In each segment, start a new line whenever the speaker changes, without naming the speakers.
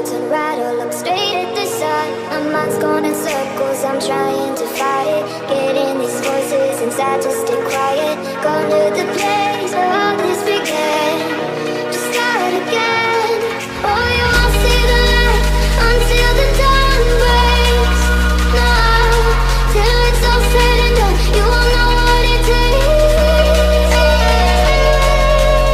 turn right or look straight at the sun. My mind's going in circles, I'm trying to fight it. Getting these voices inside to stay quiet. Gone to the place where all this began, to start again. Oh, you won't see the light until the dawn breaks. No, till it's all said and done, you won't know what it takes.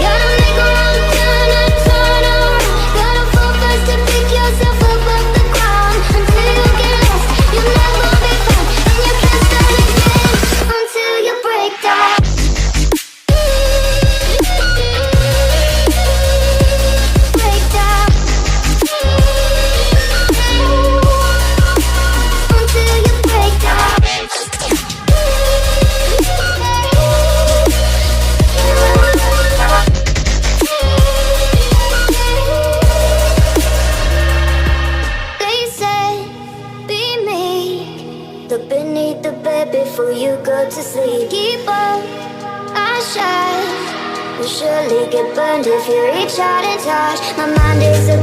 Gotta make a wrong turn and turn around. Gotta fall first to pick yourself up off the ground. Until you get lost, you'll never be found. And you can't start again until you break down. Break down. Until you break down. They said, be me. Look beneath the bed before you go to sleep. Keep on, I shine. You'll surely get burned if you reach out and touch. My mind is a